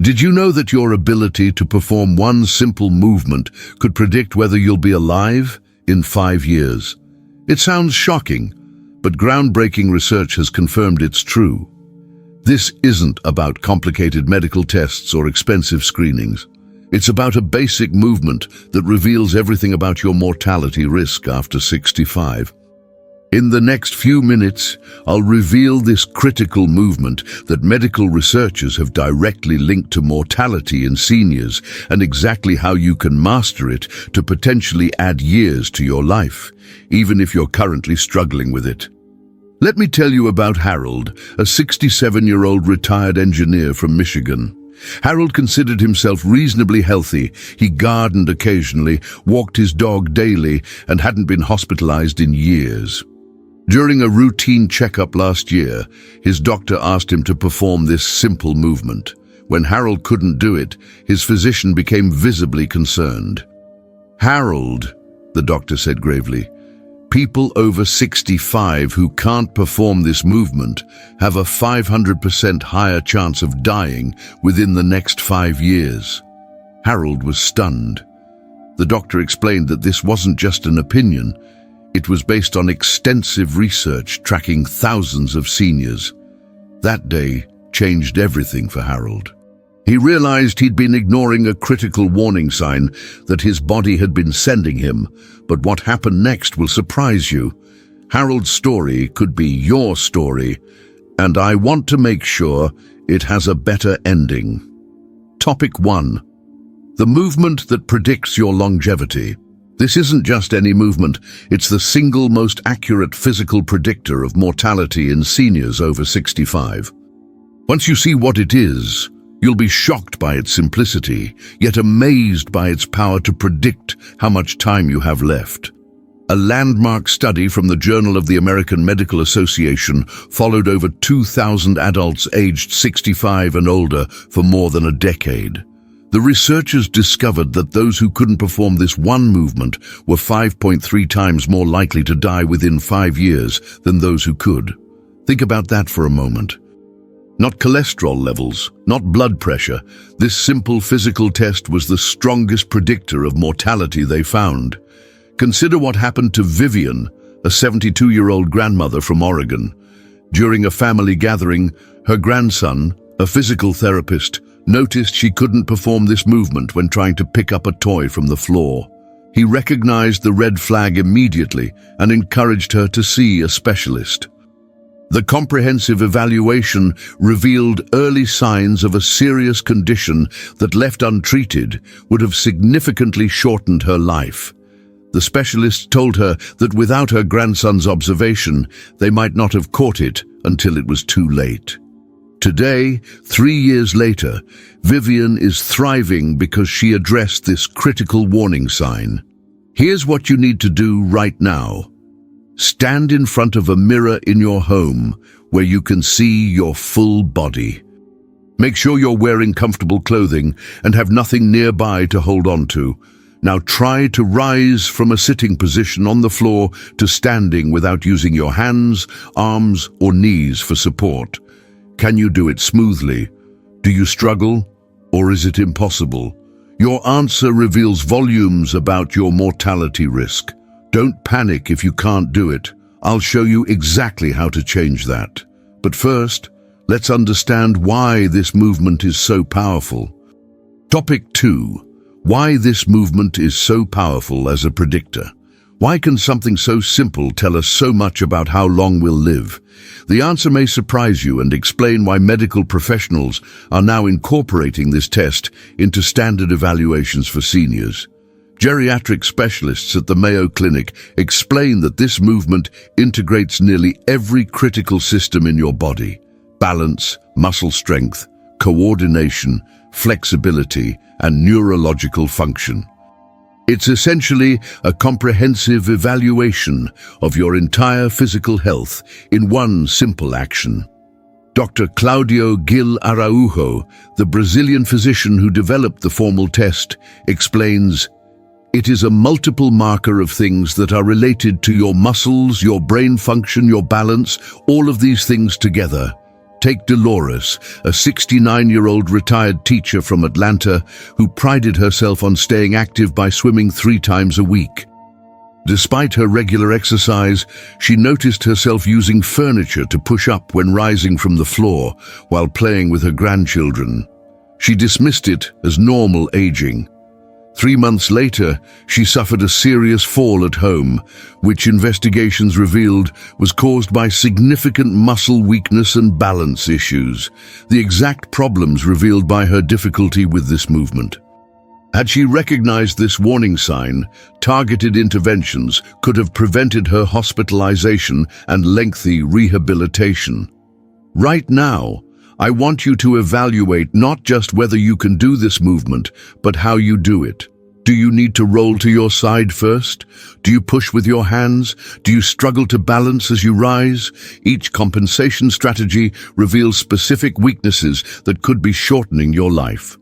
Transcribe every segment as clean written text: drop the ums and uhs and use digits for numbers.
Did you know that your ability to perform one simple movement could predict whether you'll be alive in 5 years? It sounds shocking, but groundbreaking research has confirmed it's true. This isn't about complicated medical tests or expensive screenings. It's about a basic movement that reveals everything about your mortality risk after 65. In the next few minutes, I'll reveal this critical movement that medical researchers have directly linked to mortality in seniors and exactly how you can master it to potentially add years to your life, even if you're currently struggling with it. Let me tell you about Harold, a 67-year-old retired engineer from Michigan. Harold considered himself reasonably healthy. He gardened occasionally, walked his dog daily, and hadn't been hospitalized in years. During a routine checkup last year, his doctor asked him to perform this simple movement. When Harold couldn't do it, his physician became visibly concerned. "Harold," the doctor said gravely, "people over 65 who can't perform this movement have a 500% higher chance of dying within the next 5 years. Harold was stunned. The doctor explained that this wasn't just an opinion. It was based on extensive research tracking thousands of seniors. That day changed everything for Harold. He realized he'd been ignoring a critical warning sign that his body had been sending him, but what happened next will surprise you. Harold's story could be your story, and I want to make sure it has a better ending. Topic 1. The movement that predicts your longevity. This isn't just any movement, it's the single most accurate physical predictor of mortality in seniors over 65. Once you see what it is, you'll be shocked by its simplicity, yet amazed by its power to predict how much time you have left. A landmark study from the Journal of the American Medical Association followed over 2,000 adults aged 65 and older for more than a decade. The researchers discovered that those who couldn't perform this one movement were 5.3 times more likely to die within 5 years than those who could. Think about that for a moment. Not cholesterol levels, not blood pressure. This simple physical test was the strongest predictor of mortality they found. Consider what happened to Vivian, a 72-year-old grandmother from Oregon. During a family gathering, her grandson, a physical therapist, noticed she couldn't perform this movement when trying to pick up a toy from the floor. He recognized the red flag immediately and encouraged her to see a specialist. The comprehensive evaluation revealed early signs of a serious condition that, left untreated, would have significantly shortened her life. The specialist told her that without her grandson's observation, they might not have caught it until it was too late. Today, 3 years later, Vivian is thriving because she addressed this critical warning sign. Here's what you need to do right now. Stand in front of a mirror in your home where you can see your full body. Make sure you're wearing comfortable clothing and have nothing nearby to hold on to. Now try to rise from a sitting position on the floor to standing without using your hands, arms, or knees for support. Can you do it smoothly? Do you struggle, or is it impossible? Your answer reveals volumes about your mortality risk. Don't panic if you can't do it. I'll show you exactly how to change that. But first, let's understand why this movement is so powerful. Topic 2. Why this movement is so powerful as a predictor. Why can something so simple tell us so much about how long we'll live? The answer may surprise you and explain why medical professionals are now incorporating this test into standard evaluations for seniors. Geriatric specialists at the Mayo Clinic explain that this movement integrates nearly every critical system in your body: balance, muscle strength, coordination, flexibility, and neurological function. It's essentially a comprehensive evaluation of your entire physical health in one simple action. Dr. Claudio Gil Araujo, the Brazilian physician who developed the formal test, explains, "It is a multiple marker of things that are related to your muscles, your brain function, your balance, all of these things together. Take Dolores, a 69-year-old retired teacher from Atlanta who prided herself on staying active by swimming 3 times a week. Despite her regular exercise, she noticed herself using furniture to push up when rising from the floor while playing with her grandchildren. She dismissed it as normal aging. 3 months later, she suffered a serious fall at home, which investigations revealed was caused by significant muscle weakness and balance issues, the exact problems revealed by her difficulty with this movement. Had she recognized this warning sign, targeted interventions could have prevented her hospitalization and lengthy rehabilitation. Right now, I want you to evaluate not just whether you can do this movement, but how you do it. Do you need to roll to your side first? Do you push with your hands? Do you struggle to balance as you rise? Each compensation strategy reveals specific weaknesses that could be shortening your life.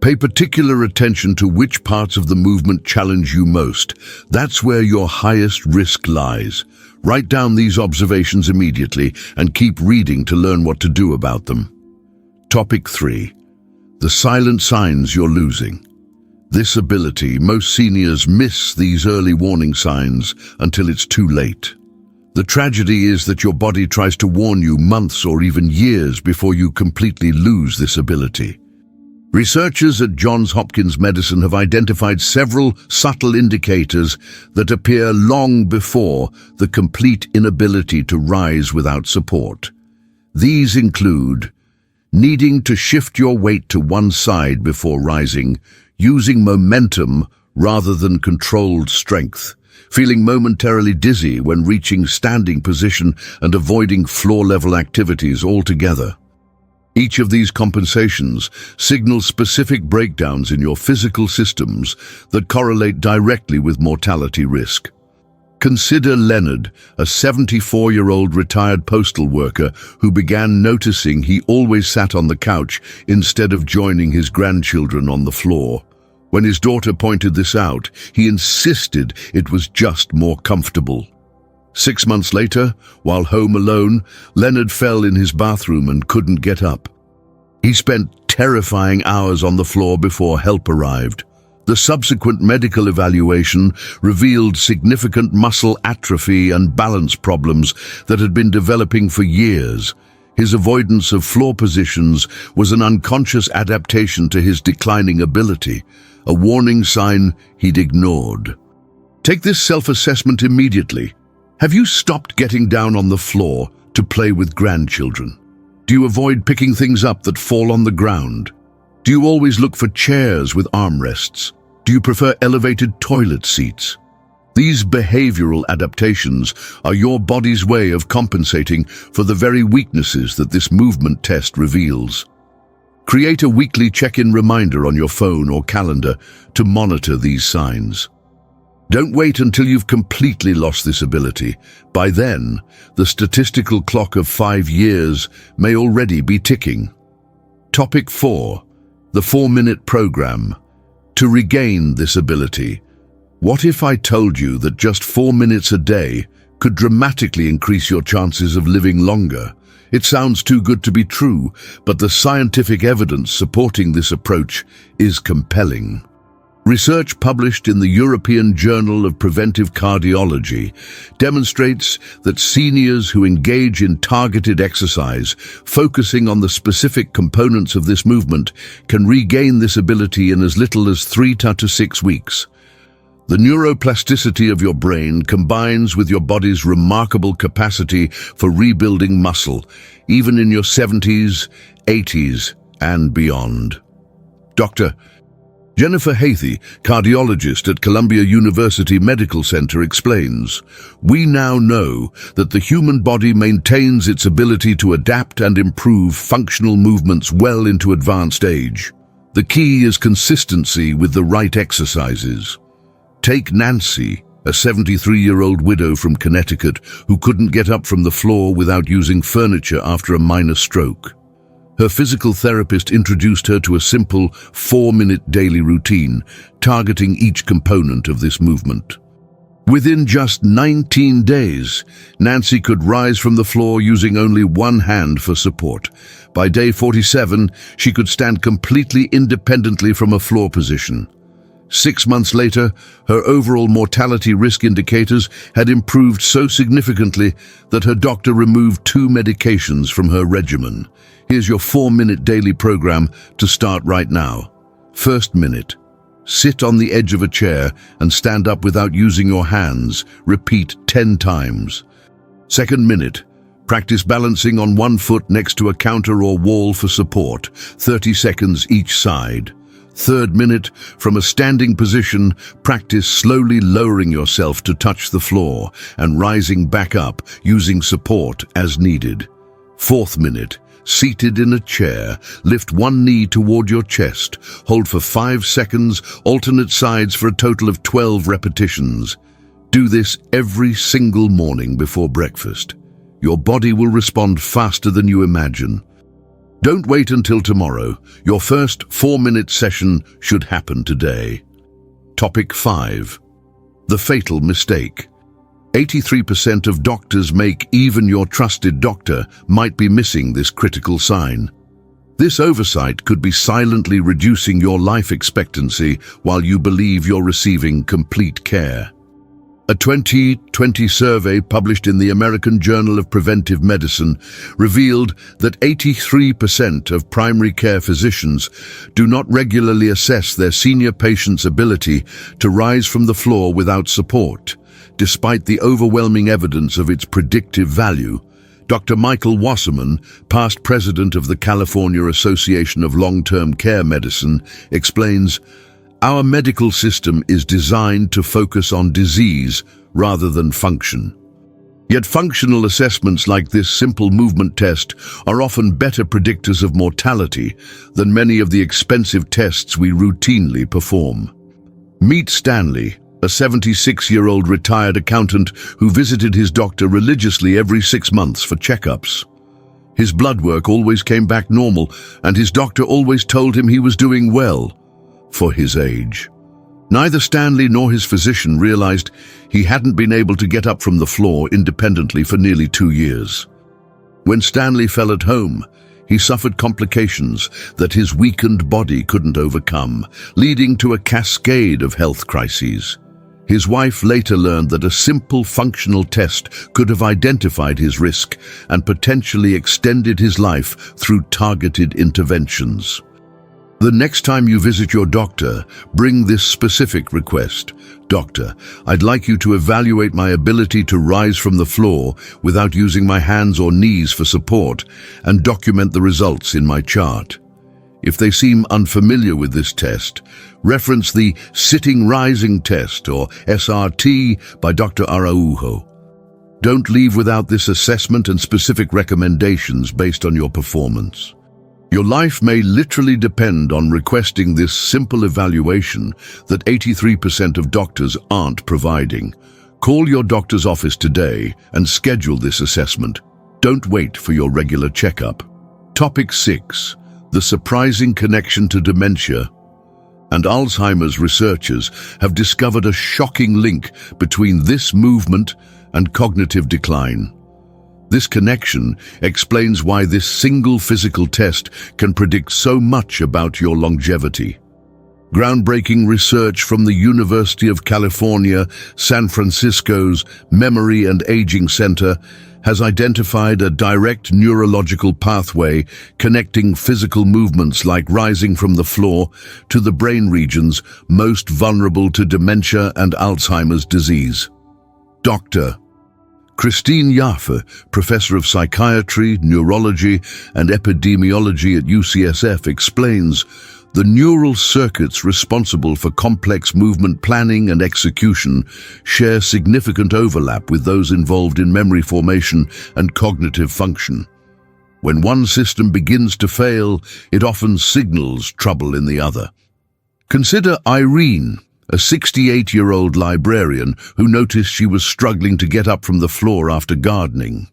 Pay particular attention to which parts of the movement challenge you most. That's where your highest risk lies. Write down these observations immediately and keep reading to learn what to do about them. Topic 3. The silent signs you're losing. This ability, most seniors miss these early warning signs until it's too late. The tragedy is that your body tries to warn you months or even years before you completely lose this ability. Researchers at Johns Hopkins Medicine have identified several subtle indicators that appear long before the complete inability to rise without support. These include needing to shift your weight to one side before rising, using momentum rather than controlled strength, feeling momentarily dizzy when reaching standing position and avoiding floor-level activities altogether. Each of these compensations signals specific breakdowns in your physical systems that correlate directly with mortality risk. Consider Leonard, a 74-year-old retired postal worker who began noticing he always sat on the couch instead of joining his grandchildren on the floor. When his daughter pointed this out, he insisted it was just more comfortable. 6 months later, while home alone, Leonard fell in his bathroom and couldn't get up. He spent terrifying hours on the floor before help arrived. The subsequent medical evaluation revealed significant muscle atrophy and balance problems that had been developing for years. His avoidance of floor positions was an unconscious adaptation to his declining ability, a warning sign he'd ignored. Take this self-assessment immediately. Have you stopped getting down on the floor to play with grandchildren? Do you avoid picking things up that fall on the ground? Do you always look for chairs with armrests? Do you prefer elevated toilet seats? These behavioral adaptations are your body's way of compensating for the very weaknesses that this movement test reveals. Create a weekly check-in reminder on your phone or calendar to monitor these signs. Don't wait until you've completely lost this ability. By then, the statistical clock of 5 years may already be ticking. Topic 4. The 4-minute program. To regain this ability. What if I told you that just 4 minutes a day could dramatically increase your chances of living longer? It sounds too good to be true, but the scientific evidence supporting this approach is compelling. Research published in the European Journal of Preventive Cardiology demonstrates that seniors who engage in targeted exercise, focusing on the specific components of this movement, can regain this ability in as little as 3 to 6 weeks. The neuroplasticity of your brain combines with your body's remarkable capacity for rebuilding muscle, even in your 70s, 80s, and beyond. Dr. Jennifer Hathey, cardiologist at Columbia University Medical Center, explains, "We now know that the human body maintains its ability to adapt and improve functional movements well into advanced age. The key is consistency with the right exercises." Take Nancy, a 73-year-old widow from Connecticut who couldn't get up from the floor without using furniture after a minor stroke. Her physical therapist introduced her to a simple 4-minute daily routine, targeting each component of this movement. Within just 19 days, Nancy could rise from the floor using only one hand for support. By day 47, she could stand completely independently from a floor position. 6 months later, her overall mortality risk indicators had improved so significantly that her doctor removed 2 medications from her regimen. Here's your 4-minute daily program to start right now. First minute. Sit on the edge of a chair and stand up without using your hands. Repeat 10 times. Second minute. Practice balancing on one foot next to a counter or wall for support. 30 seconds each side. Third minute. From a standing position, practice slowly lowering yourself to touch the floor and rising back up using support as needed. Fourth minute. Seated in a chair, lift one knee toward your chest. Hold for 5 seconds, alternate sides for a total of 12 repetitions. Do this every single morning before breakfast. Your body will respond faster than you imagine. Don't wait until tomorrow. Your first 4-minute session should happen today. Topic 5. The fatal mistake. 83% of doctors make. Even your trusted doctor might be missing this critical sign. This oversight could be silently reducing your life expectancy while you believe you're receiving complete care. A 2020 survey published in the American Journal of Preventive Medicine revealed that 83% of primary care physicians do not regularly assess their senior patients' ability to rise from the floor without support. Despite the overwhelming evidence of its predictive value, Dr. Michael Wasserman, past president of the California Association of Long-Term Care Medicine, explains, "Our medical system is designed to focus on disease rather than function. Yet functional assessments like this simple movement test are often better predictors of mortality than many of the expensive tests we routinely perform." Meet Stanley, a 76-year-old retired accountant who visited his doctor religiously every 6 months for checkups. His blood work always came back normal, and his doctor always told him he was doing well for his age. Neither Stanley nor his physician realized he hadn't been able to get up from the floor independently for nearly 2 years. When Stanley fell at home, he suffered complications that his weakened body couldn't overcome, leading to a cascade of health crises. His wife later learned that a simple functional test could have identified his risk and potentially extended his life through targeted interventions. The next time you visit your doctor, bring this specific request. "Doctor, I'd like you to evaluate my ability to rise from the floor without using my hands or knees for support and document the results in my chart." If they seem unfamiliar with this test, reference the Sitting Rising Test, or SRT, by Dr. Araujo. Don't leave without this assessment and specific recommendations based on your performance. Your life may literally depend on requesting this simple evaluation that 83% of doctors aren't providing. Call your doctor's office today and schedule this assessment. Don't wait for your regular checkup. Topic 6. The surprising connection to dementia and Alzheimer's. Researchers have discovered a shocking link between this movement and cognitive decline. This connection explains why this single physical test can predict so much about your longevity. Groundbreaking research from the University of California, San Francisco's Memory and Aging Center has identified a direct neurological pathway connecting physical movements like rising from the floor to the brain regions most vulnerable to dementia and Alzheimer's disease. Dr. Christine Jaffe, professor of psychiatry, neurology, and epidemiology at UCSF, explains the neural circuits responsible for complex movement planning and execution share significant overlap with those involved in memory formation and cognitive function. When one system begins to fail, it often signals trouble in the other. Consider Irene, a 68-year-old librarian who noticed she was struggling to get up from the floor after gardening.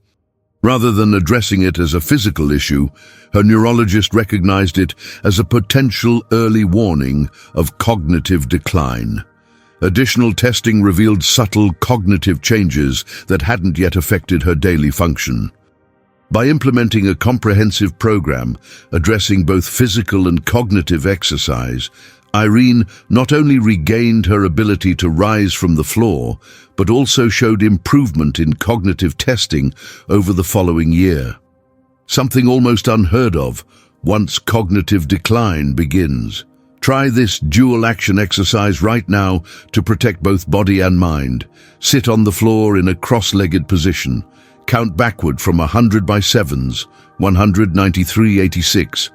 Rather than addressing it as a physical issue, her neurologist recognized it as a potential early warning of cognitive decline. Additional testing revealed subtle cognitive changes that hadn't yet affected her daily function. By implementing a comprehensive program addressing both physical and cognitive exercise, Irene not only regained her ability to rise from the floor, but also showed improvement in cognitive testing over the following year. Something almost unheard of once cognitive decline begins. Try this dual-action exercise right now to protect both body and mind. Sit on the floor in a cross-legged position. Count backward from 100 by 7s, 193, 86,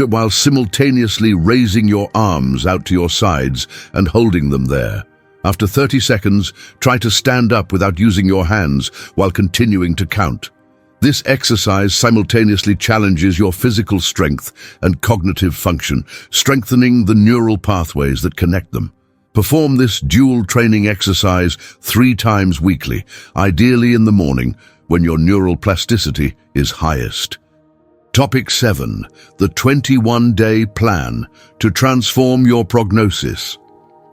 while simultaneously raising your arms out to your sides and holding them there. After 30 seconds, try to stand up without using your hands while continuing to count. This exercise simultaneously challenges your physical strength and cognitive function, strengthening the neural pathways that connect them. Perform this dual training exercise 3 times weekly, ideally in the morning when your neural plasticity is highest. Topic 7. The 21-day plan to transform your prognosis.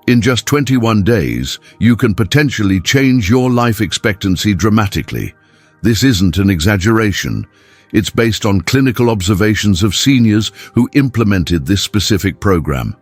In just 21 days, you can potentially change your life expectancy dramatically. This isn't an exaggeration. It's based on clinical observations of seniors who implemented this specific program.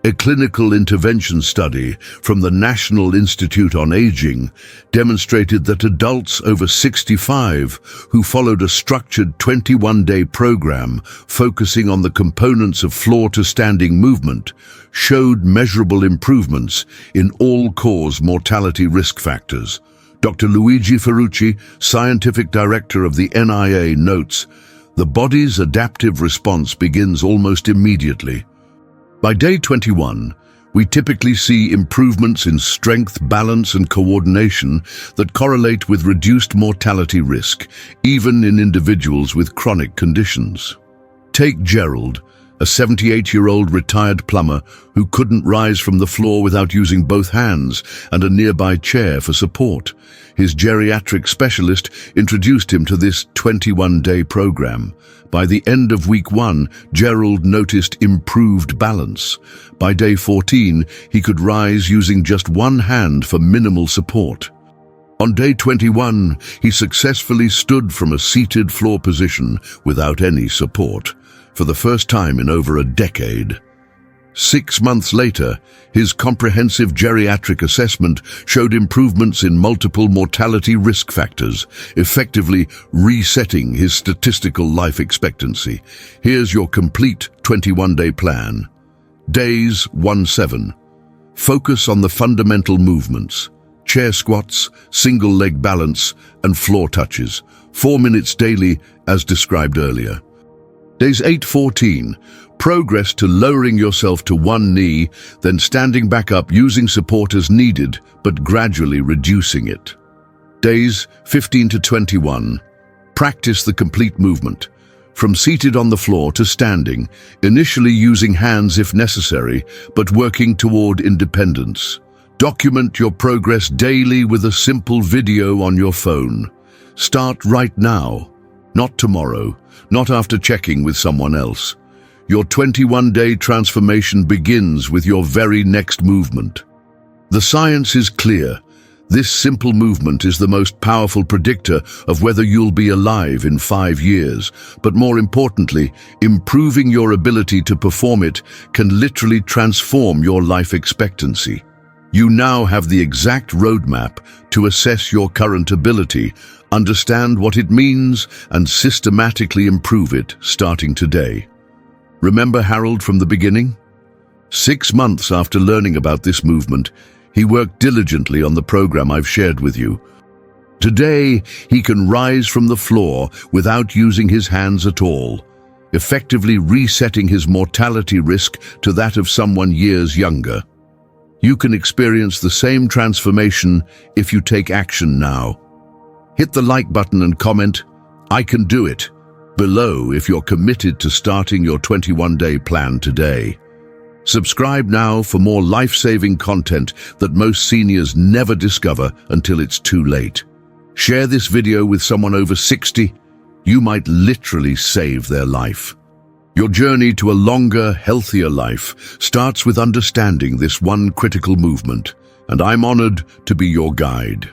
A clinical intervention study from the National Institute on Aging demonstrated that adults over 65 who followed a structured 21-day program focusing on the components of floor-to-standing movement showed measurable improvements in all-cause mortality risk factors. Dr. Luigi Ferrucci, scientific director of the NIA, notes, "The body's adaptive response begins almost immediately. By day 21, we typically see improvements in strength, balance, and coordination that correlate with reduced mortality risk, even in individuals with chronic conditions." Take Gerald, a 78-year-old retired plumber who couldn't rise from the floor without using both hands and a nearby chair for support. His geriatric specialist introduced him to this 21-day program. By the end of week 1, Gerald noticed improved balance. By day 14, he could rise using just one hand for minimal support. On day 21, he successfully stood from a seated floor position without any support, for the first time in over a decade. 6 months later, his comprehensive geriatric assessment showed improvements in multiple mortality risk factors, effectively resetting his statistical life expectancy. Here's your complete 21-day plan. Days 1-7. Focus on the fundamental movements: chair squats, single leg balance, and floor touches. 4 minutes daily, as described earlier. Days 8-14. Progress to lowering yourself to one knee, then standing back up using support as needed, but gradually reducing it. Days 15-21. Practice the complete movement, from seated on the floor to standing, initially using hands if necessary, but working toward independence. Document your progress daily with a simple video on your phone. Start right now, not tomorrow, not after checking with someone else. Your 21-day transformation begins with your very next movement. The science is clear. This simple movement is the most powerful predictor of whether you'll be alive in 5 years. But more importantly, improving your ability to perform it can literally transform your life expectancy. You now have the exact roadmap to assess your current ability, understand what it means, and systematically improve it starting today. Remember Harold from the beginning? 6 months after learning about this movement, he worked diligently on the program I've shared with you. Today, he can rise from the floor without using his hands at all, effectively resetting his mortality risk to that of someone years younger. You can experience the same transformation if you take action now. Hit the like button and comment, "I can do it," below if you're committed to starting your 21-day plan today. Subscribe now for more life-saving content that most seniors never discover until it's too late. Share this video with someone over 60. You might literally save their life. Your journey to a longer, healthier life starts with understanding this one critical movement, and I'm honored to be your guide.